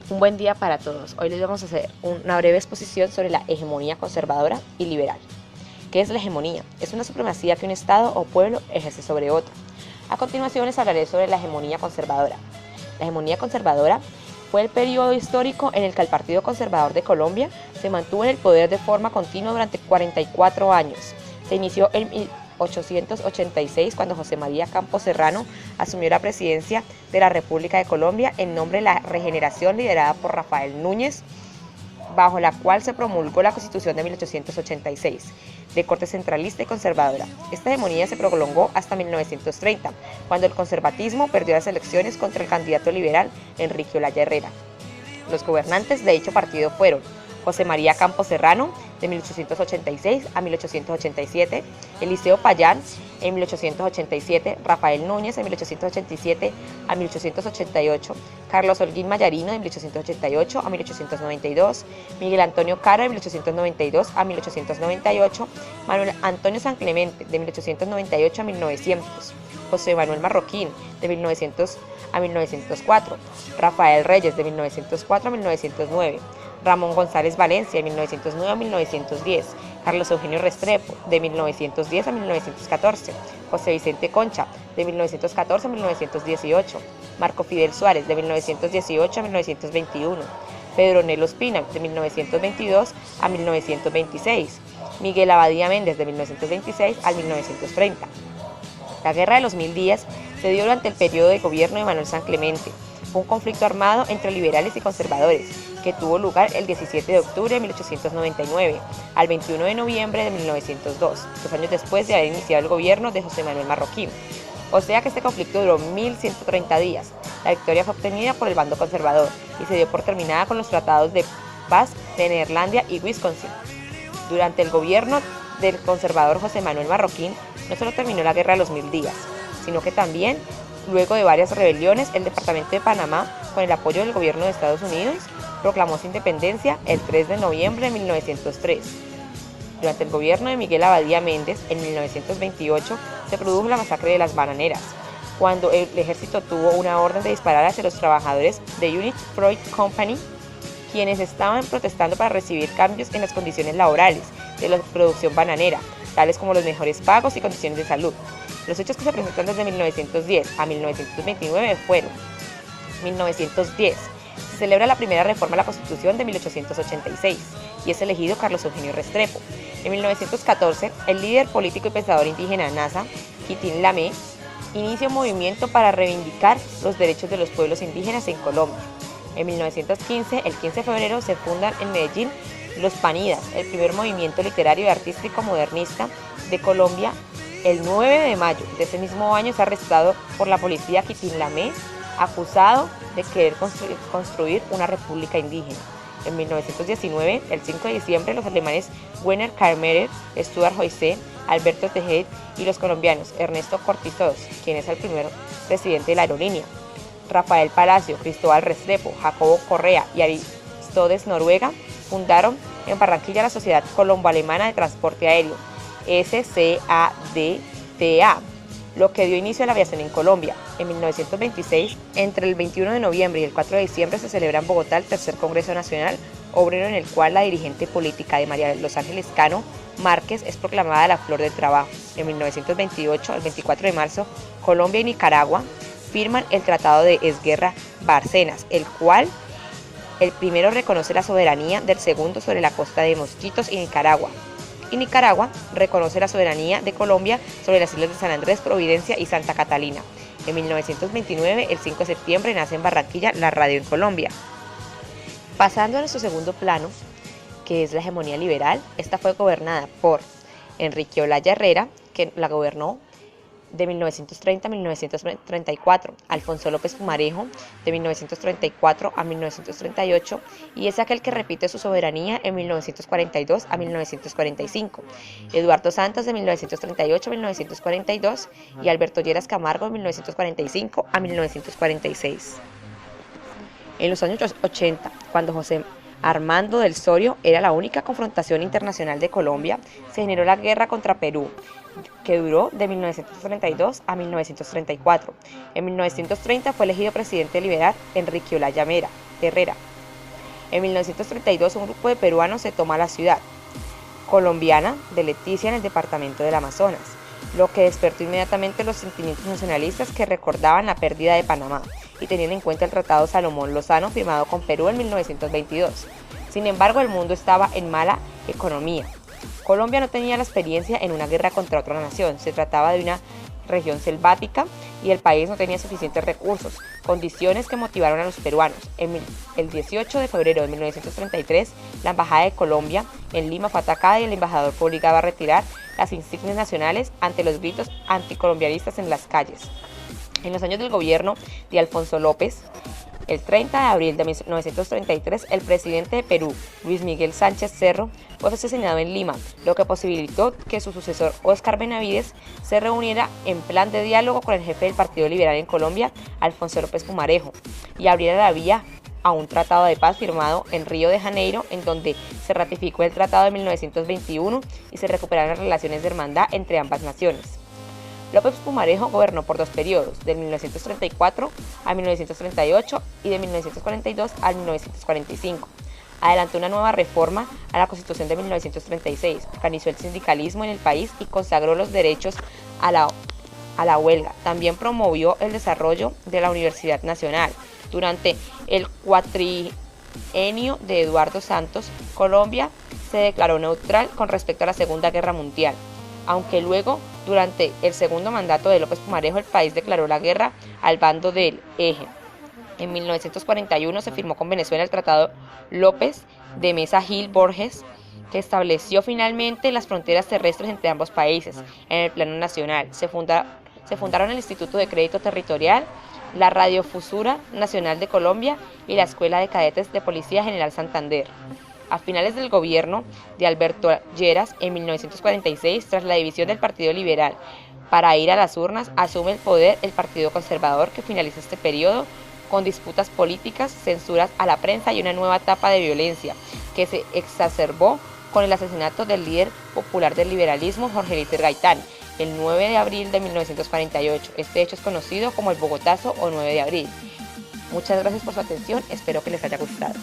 Un buen día para todos. Hoy les vamos a hacer una breve exposición sobre la hegemonía conservadora y liberal. ¿Qué es la hegemonía? Es una supremacía que un Estado o pueblo ejerce sobre otro. A continuación les hablaré sobre la hegemonía conservadora. La hegemonía conservadora fue el periodo histórico en el que el Partido Conservador de Colombia se mantuvo en el poder de forma continua durante 44 años. Se inició en 1886 cuando José María Campos Serrano asumió la presidencia de la República de Colombia en nombre de la Regeneración liderada por Rafael Núñez, bajo la cual se promulgó la Constitución de 1886, de corte centralista y conservadora. Esta hegemonía se prolongó hasta 1930, cuando el conservatismo perdió las elecciones contra el candidato liberal Enrique Olaya Herrera. Los gobernantes de dicho partido fueron José María Campos Serrano, de 1886 a 1887, Eliseo Payán, en 1887, Rafael Núñez, en 1887 a 1888, Carlos Holguín Mayarino, de 1888 a 1892, Miguel Antonio Caro, de 1892 a 1898, Manuel Antonio San Clemente, de 1898 a 1900, José Manuel Marroquín, de 1900 a 1904, Rafael Reyes, de 1904 a 1909, Ramón González Valencia, de 1909 a 1910, Carlos Eugenio Restrepo, de 1910 a 1914, José Vicente Concha, de 1914 a 1918, Marco Fidel Suárez, de 1918 a 1921, Pedro Nelo Espina, de 1922 a 1926, Miguel Abadía Méndez, de 1926 al 1930. La Guerra de los 1000 días se dio durante el periodo de gobierno de Manuel San Clemente. Fue un conflicto armado entre liberales y conservadores que tuvo lugar el 17 de octubre de 1899 al 21 de noviembre de 1902, 2 años después de haber iniciado el gobierno de José Manuel Marroquín. O sea que este conflicto duró 1130 días. La victoria fue obtenida por el bando conservador y se dio por terminada con los tratados de paz de Neerlandia y Wisconsin. Durante el gobierno del conservador José Manuel Marroquín, no solo terminó la Guerra de los 1000 días, sino que también, luego de varias rebeliones, el departamento de Panamá, con el apoyo del gobierno de Estados Unidos, proclamó su independencia el 3 de noviembre de 1903. Durante el gobierno de Miguel Abadía Méndez, en 1928, se produjo la masacre de las Bananeras, cuando el ejército tuvo una orden de disparar hacia los trabajadores de United Fruit Company, quienes estaban protestando para recibir cambios en las condiciones laborales de la producción bananera, tales como los mejores pagos y condiciones de salud. Los hechos que se presentan desde 1910 a 1929 fueron: 1910. Se celebra la primera reforma a la Constitución de 1886 y es elegido Carlos Eugenio Restrepo. En 1914, el líder político y pensador indígena NASA, Quitín Lamé, inicia un movimiento para reivindicar los derechos de los pueblos indígenas en Colombia. En 1915, el 15 de febrero, se fundan en Medellín los Panidas, el primer movimiento literario y artístico modernista de Colombia. El 9 de mayo de ese mismo año es arrestado por la policía Quitín Lamé, acusado de querer construir una república indígena. En 1919, el 5 de diciembre, los alemanes Werner Karmerer, Stuart Joyce, Alberto Tejeda y los colombianos Ernesto Cortizos, quien es el primer presidente de la aerolínea, Rafael Palacio, Cristóbal Restrepo, Jacobo Correa y Aristóteles Noruega, fundaron en Barranquilla la Sociedad Colombo-Alemana de Transporte Aéreo, SCADTA, lo que dio inicio a la aviación en Colombia. En 1926, entre el 21 de noviembre y el 4 de diciembre, se celebra en Bogotá el tercer Congreso Nacional Obrero, en el cual la dirigente política de María Los Ángeles Cano Márquez es proclamada la flor del trabajo. En 1928, el 24 de marzo, Colombia y Nicaragua firman el Tratado de Esguerra-Bárcenas, el cual el primero reconoce la soberanía del segundo sobre la costa de Mosquitos y Nicaragua reconoce la soberanía de Colombia sobre las islas de San Andrés, Providencia y Santa Catalina. En 1929, el 5 de septiembre, nace en Barranquilla la radio en Colombia. Pasando a nuestro segundo plano, que es la hegemonía liberal, esta fue gobernada por Enrique Olaya Herrera, que la gobernó de 1930 a 1934, Alfonso López Pumarejo, de 1934 a 1938, y es aquel que repite su soberanía en 1942 a 1945, Eduardo Santos, de 1938 a 1942, y Alberto Lleras Camargo, de 1945 a 1946. En los años 80, cuando José Armando del Sorio era la única confrontación internacional de Colombia, se generó la guerra contra Perú, que duró de 1932 a 1934. En 1930 fue elegido presidente liberal Enrique Olaya Herrera. En 1932 un grupo de peruanos se toma la ciudad colombiana de Leticia en el departamento del Amazonas, lo que despertó inmediatamente los sentimientos nacionalistas que recordaban la pérdida de Panamá y tenían en cuenta el Tratado Salomón Lozano firmado con Perú en 1922. Sin embargo, el mundo estaba en mala economía. Colombia no tenía la experiencia en una guerra contra otra nación, se trataba de una región selvática y el país no tenía suficientes recursos, condiciones que motivaron a los peruanos. El 18 de febrero de 1933, la Embajada de Colombia en Lima fue atacada y el embajador fue obligado a retirar las insignias nacionales ante los gritos anticolombianistas en las calles. En los años del gobierno de Alfonso López, el 30 de abril de 1933, el presidente de Perú, Luis Miguel Sánchez Cerro, fue asesinado en Lima, lo que posibilitó que su sucesor, Óscar Benavides, se reuniera en plan de diálogo con el jefe del Partido Liberal en Colombia, Alfonso López Pumarejo, y abriera la vía a un tratado de paz firmado en Río de Janeiro, en donde se ratificó el tratado de 1921 y se recuperaron las relaciones de hermandad entre ambas naciones. López Pumarejo gobernó por 2 periodos, de 1934 a 1938 y de 1942 a 1945. Adelantó una nueva reforma a la Constitución de 1936, organizó el sindicalismo en el país y consagró los derechos a la huelga. También promovió el desarrollo de la Universidad Nacional. Durante el cuatrienio de Eduardo Santos, Colombia se declaró neutral con respecto a la Segunda Guerra Mundial, aunque luego, durante el segundo mandato de López Pumarejo, el país declaró la guerra al bando del Eje. En 1941 se firmó con Venezuela el Tratado López de Mesa Gil Borges, que estableció finalmente las fronteras terrestres entre ambos países. En el plano nacional se fundaron el Instituto de Crédito Territorial, la Radiodifusora Nacional de Colombia y la Escuela de Cadetes de Policía General Santander. A finales del gobierno de Alberto Lleras, en 1946, tras la división del Partido Liberal para ir a las urnas, asume el poder el Partido Conservador, que finaliza este periodo con disputas políticas, censuras a la prensa y una nueva etapa de violencia que se exacerbó con el asesinato del líder popular del liberalismo, Jorge Eliezer Gaitán, el 9 de abril de 1948. Este hecho es conocido como el Bogotazo o 9 de abril. Muchas gracias por su atención, espero que les haya gustado.